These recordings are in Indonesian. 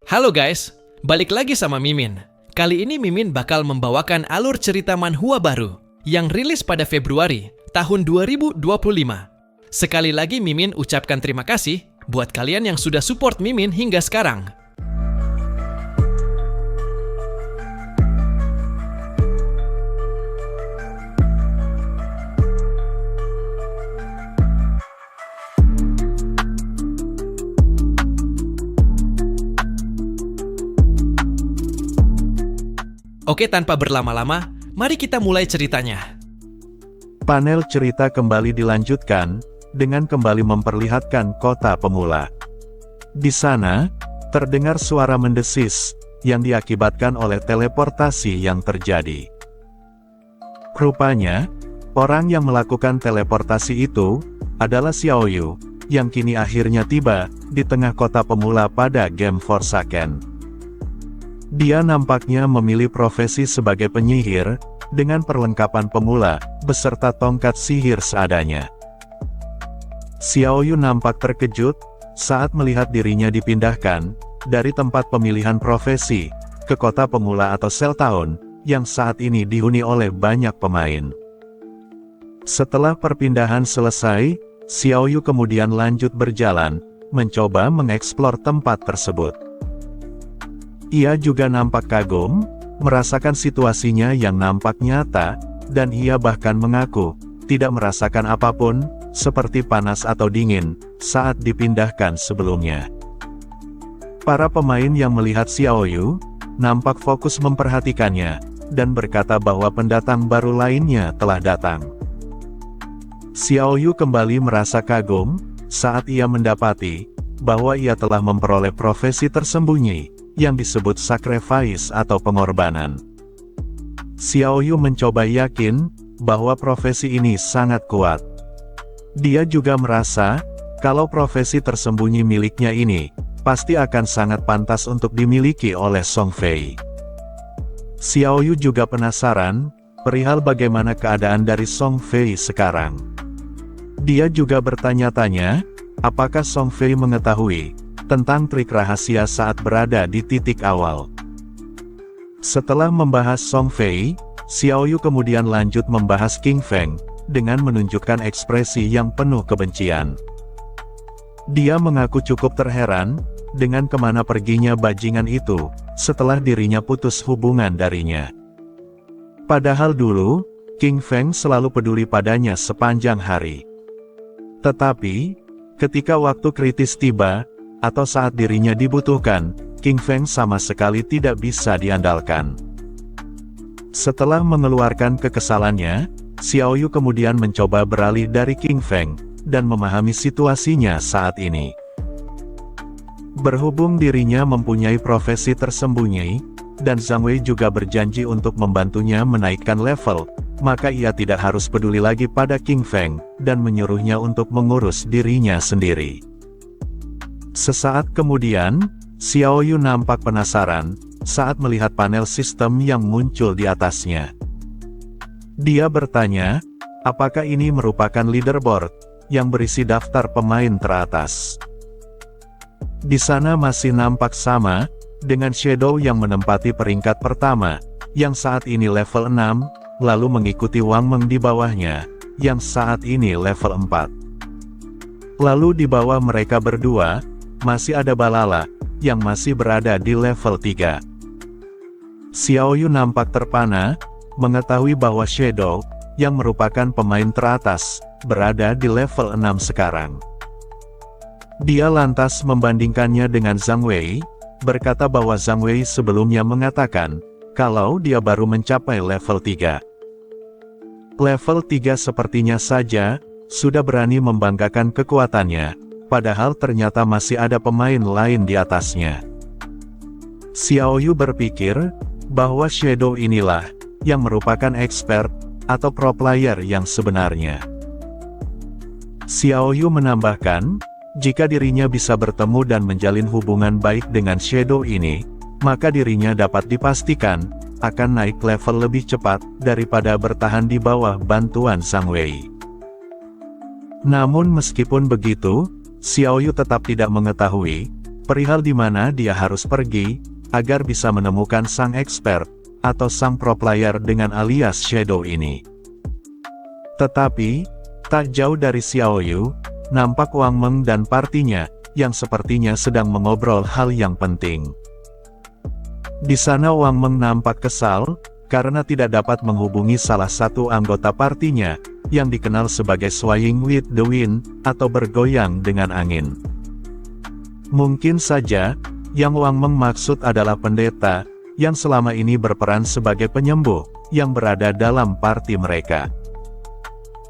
Halo guys, balik lagi sama Mimin. Kali ini Mimin bakal membawakan alur cerita manhwa baru yang rilis pada Februari tahun 2025. Sekali lagi Mimin ucapkan terima kasih buat kalian yang sudah support Mimin hingga sekarang. Oke, tanpa berlama-lama, mari kita mulai ceritanya. Panel cerita kembali dilanjutkan, dengan kembali memperlihatkan kota pemula. Di sana, terdengar suara mendesis, yang diakibatkan oleh teleportasi yang terjadi. Rupanya, orang yang melakukan teleportasi itu, adalah Xiaoyu, yang kini akhirnya tiba, di tengah kota pemula pada game Forsaken. Dia nampaknya memilih profesi sebagai penyihir, dengan perlengkapan pemula, beserta tongkat sihir seadanya. Xiaoyu nampak terkejut, saat melihat dirinya dipindahkan, dari tempat pemilihan profesi, ke kota pemula atau Cell Town, yang saat ini dihuni oleh banyak pemain. Setelah perpindahan selesai, Xiaoyu kemudian lanjut berjalan, mencoba mengeksplor tempat tersebut. Ia juga nampak kagum, merasakan situasinya yang nampak nyata, dan ia bahkan mengaku, tidak merasakan apapun, seperti panas atau dingin, saat dipindahkan sebelumnya. Para pemain yang melihat Xiaoyu, nampak fokus memperhatikannya, dan berkata bahwa pendatang baru lainnya telah datang. Xiaoyu kembali merasa kagum, saat ia mendapati, bahwa ia telah memperoleh profesi tersembunyi, yang disebut sacrifice atau pengorbanan. Xiaoyu mencoba yakin, bahwa profesi ini sangat kuat. Dia juga merasa, kalau profesi tersembunyi miliknya ini, pasti akan sangat pantas untuk dimiliki oleh Song Fei. Xiaoyu juga penasaran, perihal bagaimana keadaan dari Song Fei sekarang. Dia juga bertanya-tanya, apakah Song Fei mengetahui tentang trik rahasia saat berada di titik awal. Setelah membahas Song Fei, Xiaoyu kemudian lanjut membahas King Feng, dengan menunjukkan ekspresi yang penuh kebencian. Dia mengaku cukup terheran, dengan kemana perginya bajingan itu, setelah dirinya putus hubungan darinya. Padahal dulu, King Feng selalu peduli padanya sepanjang hari. Tetapi, ketika waktu kritis tiba, atau saat dirinya dibutuhkan, King Feng sama sekali tidak bisa diandalkan. Setelah mengeluarkan kekesalannya, Xiaoyu kemudian mencoba beralih dari King Feng, dan memahami situasinya saat ini. Berhubung dirinya mempunyai profesi tersembunyi, dan Zhang Wei juga berjanji untuk membantunya menaikkan level, maka ia tidak harus peduli lagi pada King Feng, dan menyuruhnya untuk mengurus dirinya sendiri. Sesaat kemudian, Xiaoyu nampak penasaran, saat melihat panel sistem yang muncul di atasnya. Dia bertanya, apakah ini merupakan leaderboard, yang berisi daftar pemain teratas. Di sana masih nampak sama, dengan Shadow yang menempati peringkat pertama, yang saat ini level 6, lalu mengikuti Wang Meng di bawahnya, yang saat ini level 4. Lalu di bawah mereka berdua, masih ada Balala, yang masih berada di level 3. Xiaoyu nampak terpana, mengetahui bahwa Shadow, yang merupakan pemain teratas, berada di level 6 sekarang. Dia lantas membandingkannya dengan Zhang Wei, berkata bahwa Zhang Wei sebelumnya mengatakan, kalau dia baru mencapai level 3. Level 3 sepertinya saja, sudah berani membanggakan kekuatannya, padahal ternyata masih ada pemain lain di atasnya. Xiaoyu berpikir, bahwa Shadow inilah, yang merupakan expert, atau pro player yang sebenarnya. Xiaoyu menambahkan, jika dirinya bisa bertemu dan menjalin hubungan baik dengan Shadow ini, maka dirinya dapat dipastikan, akan naik level lebih cepat, daripada bertahan di bawah bantuan Zhang Wei. Namun meskipun begitu, Xiaoyu tetap tidak mengetahui, perihal di mana dia harus pergi, agar bisa menemukan sang expert, atau sang pro player dengan alias Shadow ini. Tetapi, tak jauh dari Xiaoyu, nampak Wang Meng dan partinya, yang sepertinya sedang mengobrol hal yang penting. Di sana Wang Meng nampak kesal, karena tidak dapat menghubungi salah satu anggota partinya, yang dikenal sebagai swaying with the wind, atau bergoyang dengan angin. Mungkin saja, yang Wang Meng maksud adalah pendeta, yang selama ini berperan sebagai penyembuh, yang berada dalam parti mereka.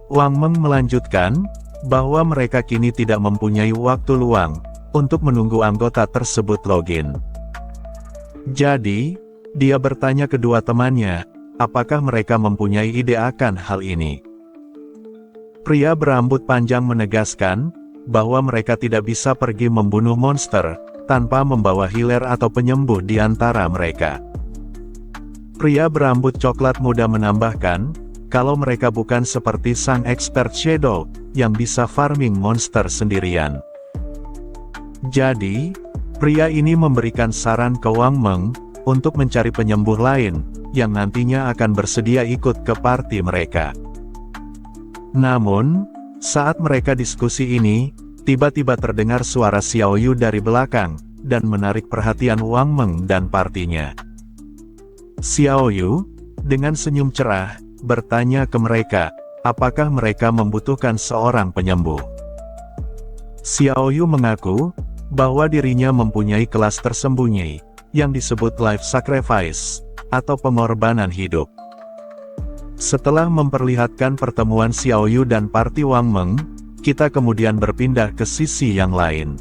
Wang Meng melanjutkan, bahwa mereka kini tidak mempunyai waktu luang, untuk menunggu anggota tersebut login. Jadi, dia bertanya kedua temannya, apakah mereka mempunyai ide akan hal ini. Pria berambut panjang menegaskan, bahwa mereka tidak bisa pergi membunuh monster, tanpa membawa healer atau penyembuh di antara mereka. Pria berambut coklat muda menambahkan, kalau mereka bukan seperti sang expert Shadow, yang bisa farming monster sendirian. Jadi, pria ini memberikan saran ke Wang Meng, untuk mencari penyembuh lain, yang nantinya akan bersedia ikut ke parti mereka. Namun, saat mereka diskusi ini, tiba-tiba terdengar suara Xiaoyu dari belakang, dan menarik perhatian Wang Meng dan partinya. Xiaoyu, dengan senyum cerah, bertanya ke mereka, apakah mereka membutuhkan seorang penyembuh. Xiaoyu mengaku, bahwa dirinya mempunyai kelas tersembunyi, yang disebut life sacrifice, atau pengorbanan hidup. Setelah memperlihatkan pertemuan Xiaoyu dan parti Wang Meng, kita kemudian berpindah ke sisi yang lain.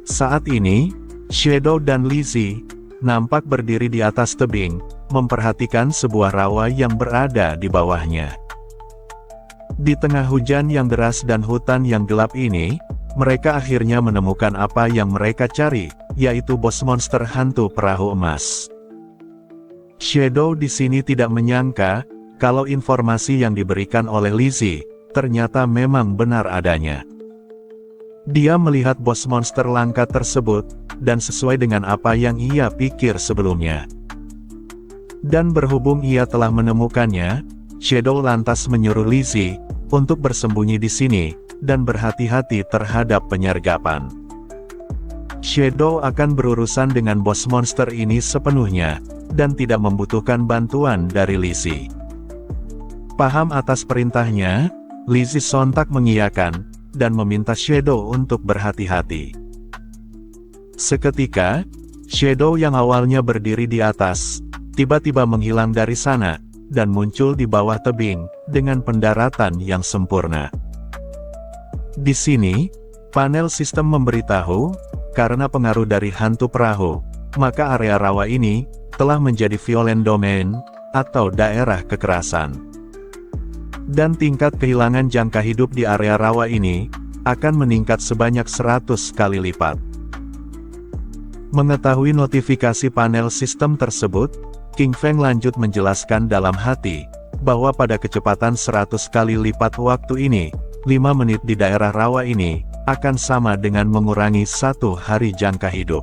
Saat ini, Shadow dan Lizzie, nampak berdiri di atas tebing, memperhatikan sebuah rawa yang berada di bawahnya. Di tengah hujan yang deras dan hutan yang gelap ini, mereka akhirnya menemukan apa yang mereka cari, yaitu bos monster hantu perahu emas. Shadow di sini tidak menyangka, kalau informasi yang diberikan oleh Lizzie, ternyata memang benar adanya. Dia melihat bos monster langka tersebut, dan sesuai dengan apa yang ia pikir sebelumnya. Dan berhubung ia telah menemukannya, Shadow lantas menyuruh Lizzie, untuk bersembunyi di sini, dan berhati-hati terhadap penyergapan. Shadow akan berurusan dengan bos monster ini sepenuhnya, dan tidak membutuhkan bantuan dari Lizzie. Paham atas perintahnya, Lizzie sontak mengiyakan, dan meminta Shadow untuk berhati-hati. Seketika, Shadow yang awalnya berdiri di atas, tiba-tiba menghilang dari sana, dan muncul di bawah tebing, dengan pendaratan yang sempurna. Di sini, panel sistem memberitahu, karena pengaruh dari hantu perahu, maka area rawa ini, telah menjadi violent domain, atau daerah kekerasan. Dan tingkat kehilangan jangka hidup di area rawa ini, akan meningkat sebanyak 100 kali lipat. Mengetahui notifikasi panel sistem tersebut, King Feng lanjut menjelaskan dalam hati, bahwa pada kecepatan 100 kali lipat waktu ini, 5 menit di daerah rawa ini, akan sama dengan mengurangi 1 hari jangka hidup.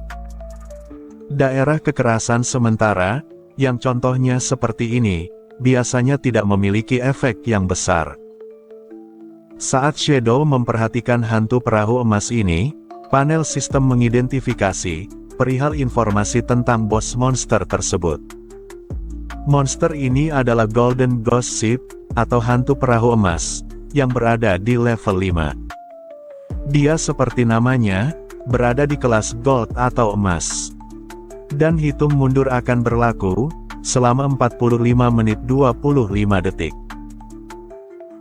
Daerah kekerasan sementara, yang contohnya seperti ini, biasanya tidak memiliki efek yang besar. Saat Shadow memperhatikan hantu perahu emas ini, panel sistem mengidentifikasi, perihal informasi tentang bos monster tersebut. Monster ini adalah Golden Ghost Ship, atau hantu perahu emas, yang berada di level 5. Dia seperti namanya, berada di kelas Gold atau emas. Dan hitung mundur akan berlaku, selama 45 menit 25 detik.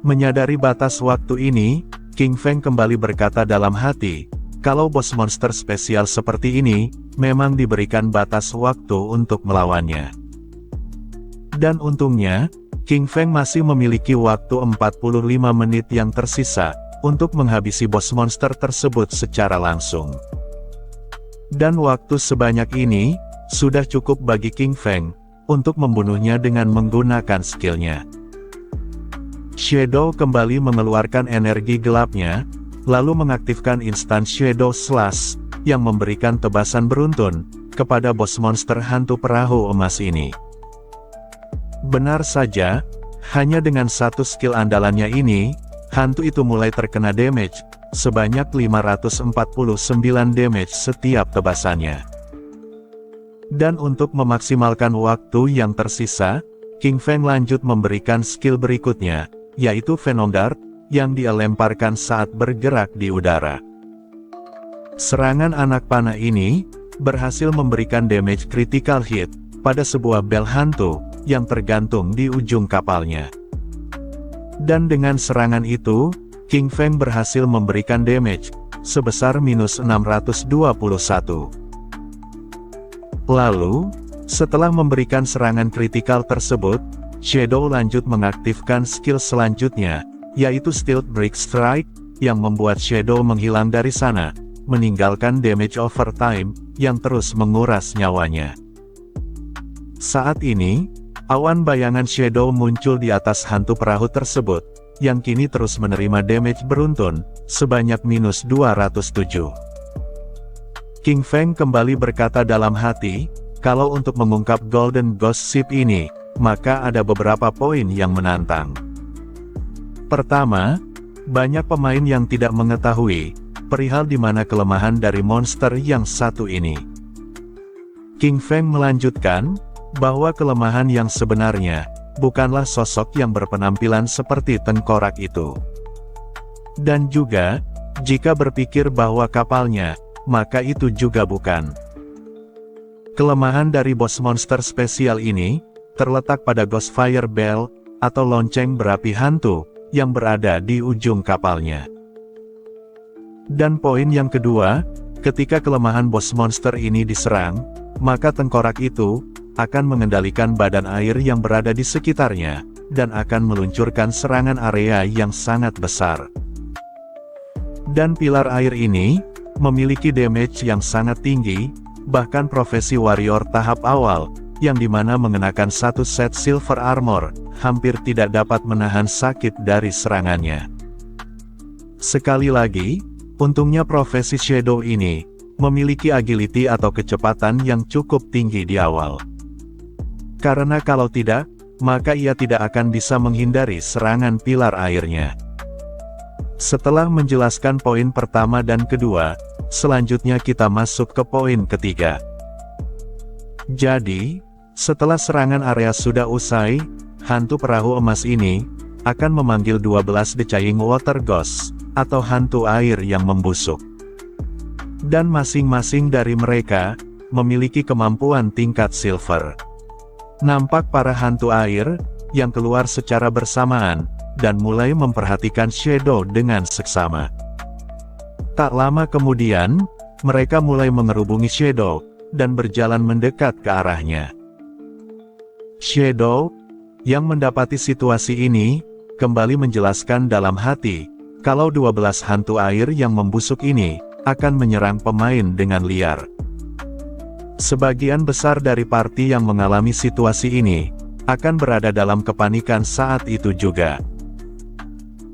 Menyadari batas waktu ini, King Feng kembali berkata dalam hati, kalau bos monster spesial seperti ini, memang diberikan batas waktu untuk melawannya. Dan untungnya, King Feng masih memiliki waktu 45 menit yang tersisa, untuk menghabisi bos monster tersebut secara langsung. Dan waktu sebanyak ini, sudah cukup bagi King Feng, untuk membunuhnya dengan menggunakan skillnya. Shadow kembali mengeluarkan energi gelapnya, lalu mengaktifkan instant Shadow Slash, yang memberikan tebasan beruntun kepada bos monster hantu perahu emas ini. Benar saja, hanya dengan satu skill andalannya ini, hantu itu mulai terkena damage sebanyak 549 damage setiap tebasannya. Dan untuk memaksimalkan waktu yang tersisa, King Feng lanjut memberikan skill berikutnya, yaitu Venom Dart, yang dia lemparkan saat bergerak di udara. Serangan anak panah ini berhasil memberikan damage critical hit pada sebuah bel hantu yang tergantung di ujung kapalnya. Dan dengan serangan itu, King Feng berhasil memberikan damage sebesar minus 621. Lalu, setelah memberikan serangan kritikal tersebut, Shadow lanjut mengaktifkan skill selanjutnya, yaitu Stealth Break Strike, yang membuat Shadow menghilang dari sana, meninggalkan damage overtime yang terus menguras nyawanya. Saat ini, awan bayangan Shadow muncul di atas hantu perahu tersebut, yang kini terus menerima damage beruntun, sebanyak minus 207. King Feng kembali berkata dalam hati, kalau untuk mengungkap Golden Ghost Ship ini, maka ada beberapa poin yang menantang. Pertama, banyak pemain yang tidak mengetahui perihal di mana kelemahan dari monster yang satu ini. King Feng melanjutkan, bahwa kelemahan yang sebenarnya bukanlah sosok yang berpenampilan seperti tengkorak itu. Dan juga, jika berpikir bahwa kapalnya, maka itu juga bukan. Kelemahan dari bos monster spesial ini terletak pada Ghostfire Bell, atau lonceng berapi hantu, yang berada di ujung kapalnya. Dan poin yang kedua, ketika kelemahan bos monster ini diserang, maka tengkorak itu akan mengendalikan badan air yang berada di sekitarnya, dan akan meluncurkan serangan area yang sangat besar. Dan pilar air ini memiliki damage yang sangat tinggi, bahkan profesi warrior tahap awal, yang dimana mengenakan satu set silver armor, hampir tidak dapat menahan sakit dari serangannya. Sekali lagi, untungnya profesi Shadow ini memiliki agility atau kecepatan yang cukup tinggi di awal. Karena kalau tidak, maka ia tidak akan bisa menghindari serangan pilar airnya. Setelah menjelaskan poin pertama dan kedua, selanjutnya kita masuk ke poin ketiga. Jadi, setelah serangan area sudah usai, hantu perahu emas ini akan memanggil 12 Decaying Water Ghosts, atau hantu air yang membusuk. Dan masing-masing dari mereka memiliki kemampuan tingkat silver. Nampak para hantu air yang keluar secara bersamaan dan mulai memperhatikan Shadow dengan seksama. Tak lama kemudian, mereka mulai mengerubungi Shadow dan berjalan mendekat ke arahnya. Shadow, yang mendapati situasi ini, kembali menjelaskan dalam hati, kalau 12 hantu air yang membusuk ini, akan menyerang pemain dengan liar. Sebagian besar dari party yang mengalami situasi ini, akan berada dalam kepanikan saat itu juga.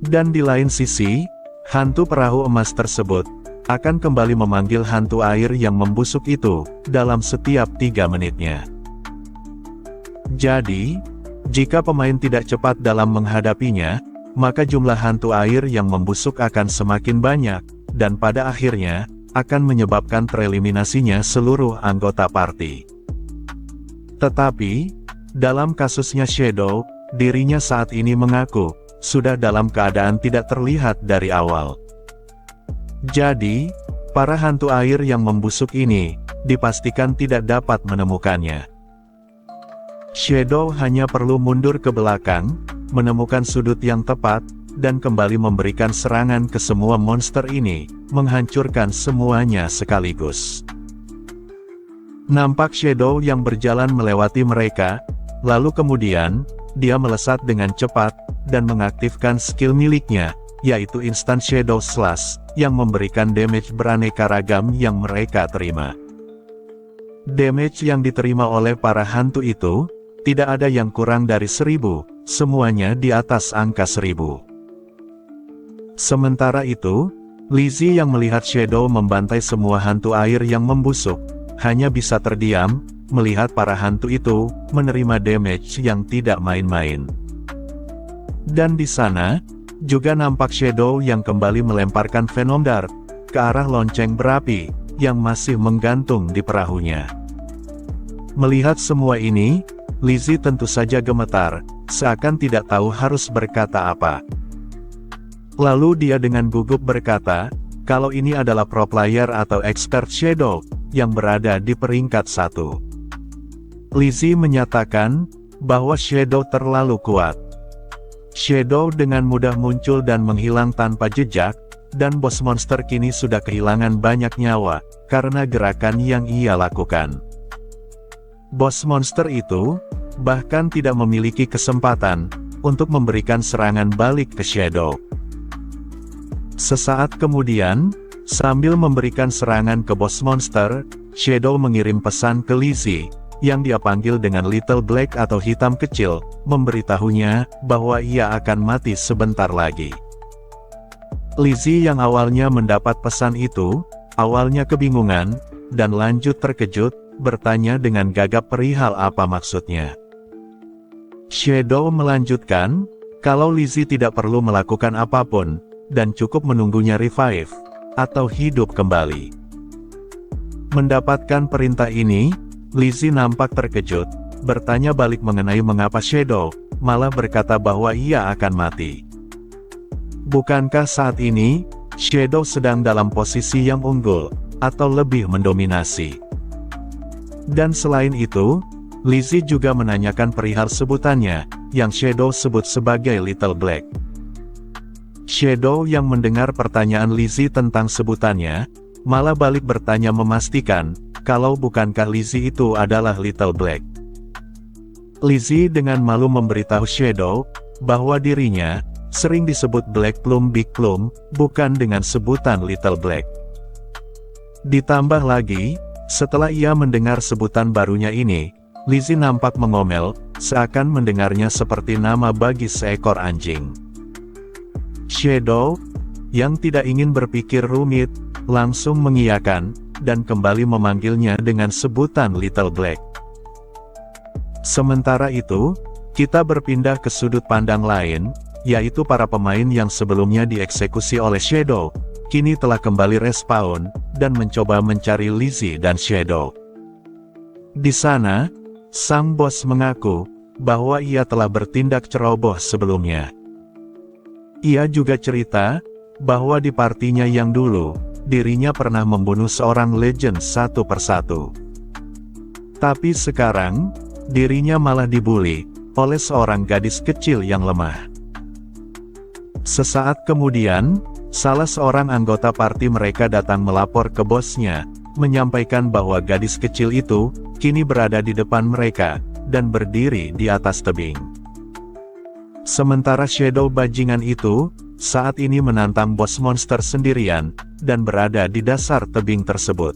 Dan di lain sisi, hantu perahu emas tersebut, akan kembali memanggil hantu air yang membusuk itu, dalam setiap 3 menitnya. Jadi, jika pemain tidak cepat dalam menghadapinya, maka jumlah hantu air yang membusuk akan semakin banyak, dan pada akhirnya, akan menyebabkan tereliminasinya seluruh anggota party. Tetapi, dalam kasusnya Shadow, dirinya saat ini mengaku, sudah dalam keadaan tidak terlihat dari awal. Jadi, para hantu air yang membusuk ini, dipastikan tidak dapat menemukannya. Shadow hanya perlu mundur ke belakang, menemukan sudut yang tepat, dan kembali memberikan serangan ke semua monster ini, menghancurkan semuanya sekaligus. Nampak Shadow yang berjalan melewati mereka, lalu kemudian, dia melesat dengan cepat, dan mengaktifkan skill miliknya, yaitu Instant Shadow Slash, yang memberikan damage beraneka ragam yang mereka terima. Damage yang diterima oleh para hantu itu, tidak ada yang kurang dari 1000, semuanya di atas angka 1000. Sementara itu, Lizzie yang melihat Shadow membantai semua hantu air yang membusuk, hanya bisa terdiam, melihat para hantu itu menerima damage yang tidak main-main. Dan di sana, juga nampak Shadow yang kembali melemparkan Venom Dart ke arah lonceng berapi yang masih menggantung di perahunya. Melihat semua ini, Lizzie tentu saja gemetar, seakan tidak tahu harus berkata apa. Lalu dia dengan gugup berkata, kalau ini adalah pro player atau expert Shadow yang berada di peringkat 1. Lizzie menyatakan bahwa Shadow terlalu kuat. Shadow dengan mudah muncul dan menghilang tanpa jejak, dan bos monster kini sudah kehilangan banyak nyawa karena gerakan yang ia lakukan. Bos monster itu bahkan tidak memiliki kesempatan untuk memberikan serangan balik ke Shadow. Sesaat kemudian, sambil memberikan serangan ke bos monster, Shadow mengirim pesan ke Lizzie, yang dia panggil dengan Little Black atau hitam kecil, memberitahunya bahwa ia akan mati sebentar lagi. Lizzie yang awalnya mendapat pesan itu, awalnya kebingungan, dan lanjut terkejut, bertanya dengan gagap perihal apa maksudnya. Shadow melanjutkan, kalau Lizzie tidak perlu melakukan apapun, dan cukup menunggunya revive, atau hidup kembali. Mendapatkan perintah ini, Lizzie nampak terkejut, bertanya balik mengenai mengapa Shadow malah berkata bahwa ia akan mati. Bukankah saat ini, Shadow sedang dalam posisi yang unggul, atau lebih mendominasi? Dan selain itu, Lizzie juga menanyakan perihal sebutannya, yang Shadow sebut sebagai Little Black. Shadow yang mendengar pertanyaan Lizzie tentang sebutannya, malah balik bertanya memastikan, kalau bukankah Lizzie itu adalah Little Black. Lizzie dengan malu memberitahu Shadow, bahwa dirinya sering disebut Black Plum Big Plum, bukan dengan sebutan Little Black. Ditambah lagi, setelah ia mendengar sebutan barunya ini, Lizzie nampak mengomel, seakan mendengarnya seperti nama bagi seekor anjing. Shadow, yang tidak ingin berpikir rumit, langsung mengiyakan, dan kembali memanggilnya dengan sebutan Little Black. Sementara itu, kita berpindah ke sudut pandang lain, yaitu para pemain yang sebelumnya dieksekusi oleh Shadow, kini telah kembali respawn, dan mencoba mencari Lizzie dan Shadow. Di sana, sang bos mengaku, bahwa ia telah bertindak ceroboh sebelumnya. Ia juga cerita, bahwa di partinya yang dulu, dirinya pernah membunuh seorang legend satu persatu. Tapi sekarang, dirinya malah dibully, oleh seorang gadis kecil yang lemah. Sesaat kemudian, salah seorang anggota parti mereka datang melapor ke bosnya, menyampaikan bahwa gadis kecil itu, kini berada di depan mereka, dan berdiri di atas tebing. Sementara Shadow bajingan itu, saat ini menantang bos monster sendirian, dan berada di dasar tebing tersebut.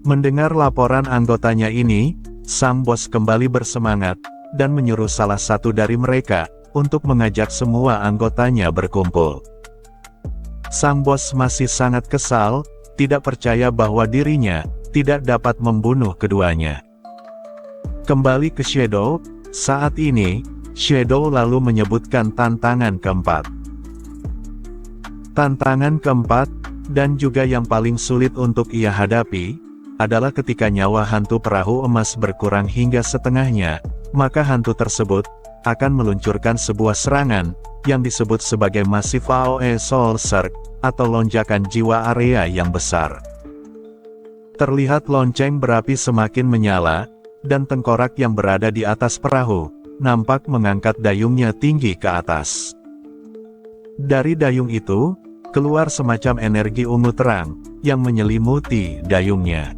Mendengar laporan anggotanya ini, sang bos kembali bersemangat, dan menyuruh salah satu dari mereka, untuk mengajak semua anggotanya berkumpul. Sang bos masih sangat kesal, tidak percaya bahwa dirinya, tidak dapat membunuh keduanya. Kembali ke Shadow, saat ini, Shadow lalu menyebutkan tantangan keempat. Tantangan keempat, dan juga yang paling sulit untuk ia hadapi, adalah ketika nyawa hantu perahu emas berkurang hingga setengahnya, maka hantu tersebut akan meluncurkan sebuah serangan, yang disebut sebagai Massive AOE Soul Surge, atau lonjakan jiwa area yang besar. Terlihat lonceng berapi semakin menyala, dan tengkorak yang berada di atas perahu, nampak mengangkat dayungnya tinggi ke atas. Dari dayung itu, keluar semacam energi ungu terang, yang menyelimuti dayungnya.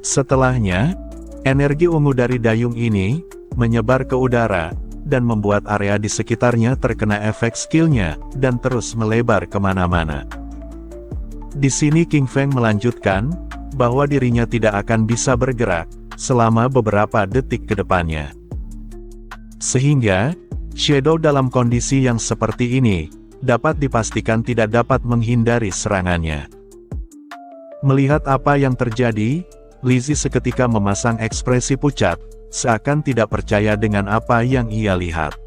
Setelahnya, energi ungu dari dayung ini, menyebar ke udara, dan membuat area di sekitarnya terkena efek skillnya, dan terus melebar kemana-mana. Di sini King Feng melanjutkan, bahwa dirinya tidak akan bisa bergerak, selama beberapa detik ke depannya. Sehingga, Shadow dalam kondisi yang seperti ini, dapat dipastikan tidak dapat menghindari serangannya. Melihat apa yang terjadi, Lizzie seketika memasang ekspresi pucat, seakan tidak percaya dengan apa yang ia lihat.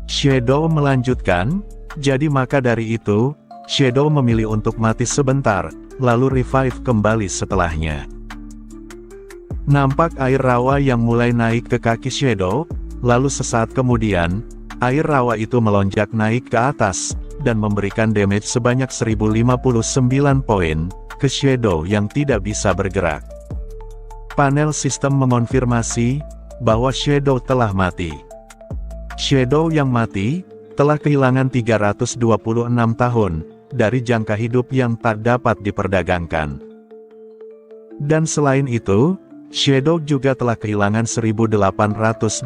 Shadow melanjutkan, jadi maka dari itu, Shadow memilih untuk mati sebentar, lalu revive kembali setelahnya. Nampak air rawa yang mulai naik ke kaki Shadow, lalu sesaat kemudian, air rawa itu melonjak naik ke atas, dan memberikan damage sebanyak 1059 poin, ke Shadow yang tidak bisa bergerak. Panel sistem mengonfirmasi, bahwa Shadow telah mati. Shadow yang mati, telah kehilangan 326 tahun, dari jangka hidup yang tak dapat diperdagangkan. Dan selain itu, Shadow juga telah kehilangan 1887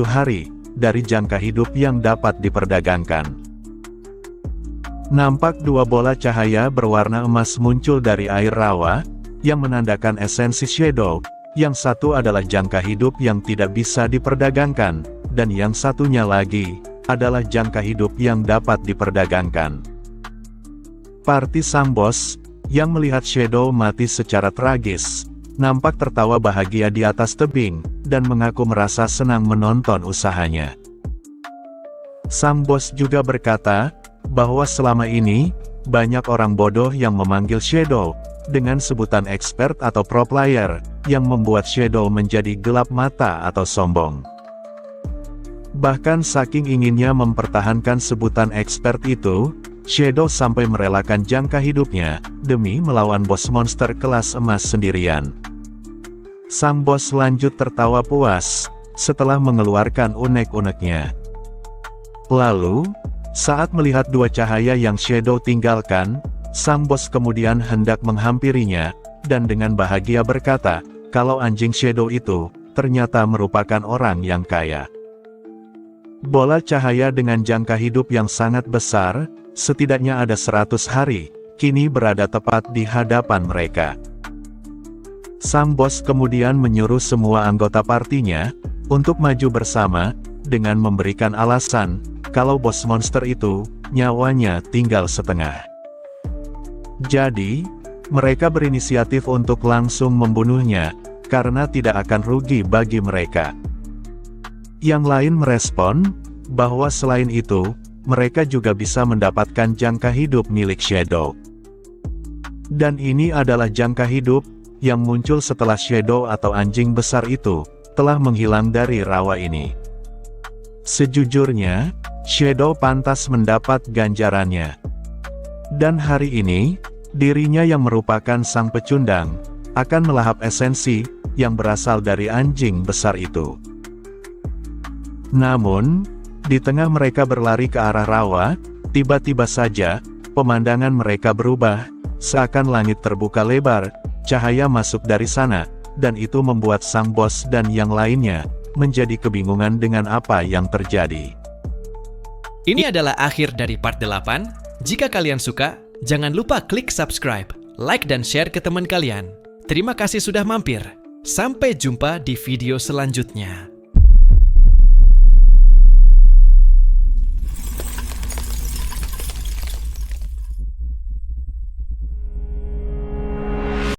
hari, dari jangka hidup yang dapat diperdagangkan. Nampak dua bola cahaya berwarna emas muncul dari air rawa, yang menandakan esensi Shadow, yang satu adalah jangka hidup yang tidak bisa diperdagangkan, dan yang satunya lagi, adalah jangka hidup yang dapat diperdagangkan. Party sang bos, yang melihat Shadow mati secara tragis, nampak tertawa bahagia di atas tebing, dan mengaku merasa senang menonton usahanya. Sang bos juga berkata, bahwa selama ini, banyak orang bodoh yang memanggil Shadow, dengan sebutan expert atau pro player, yang membuat Shadow menjadi gelap mata atau sombong. Bahkan saking inginnya mempertahankan sebutan expert itu, Shadow sampai merelakan jangka hidupnya, demi melawan bos monster kelas emas sendirian. Sang bos lanjut tertawa puas, setelah mengeluarkan unek-uneknya. Lalu, saat melihat dua cahaya yang Shadow tinggalkan, sang bos kemudian hendak menghampirinya, dan dengan bahagia berkata, kalau anjing Shadow itu, ternyata merupakan orang yang kaya. Bola cahaya dengan jangka hidup yang sangat besar, setidaknya ada 100 hari, kini berada tepat di hadapan mereka. Sang bos kemudian menyuruh semua anggota partinya, untuk maju bersama, dengan memberikan alasan, kalau bos monster itu, nyawanya tinggal setengah. Jadi, mereka berinisiatif untuk langsung membunuhnya, karena tidak akan rugi bagi mereka. Yang lain merespon, bahwa selain itu, mereka juga bisa mendapatkan jangka hidup milik Shadow. Dan ini adalah jangka hidup, yang muncul setelah Shadow atau anjing besar itu, telah menghilang dari rawa ini. Sejujurnya, Shadow pantas mendapat ganjarannya. Dan hari ini, dirinya yang merupakan sang pecundang, akan melahap esensi, yang berasal dari anjing besar itu. Namun, di tengah mereka berlari ke arah rawa, tiba-tiba saja, pemandangan mereka berubah, seakan langit terbuka lebar, cahaya masuk dari sana, dan itu membuat sang bos dan yang lainnya, menjadi kebingungan dengan apa yang terjadi. Ini adalah akhir dari part 8. Jika kalian suka, jangan lupa klik subscribe, like dan share ke teman kalian. Terima kasih sudah mampir. Sampai jumpa di video selanjutnya.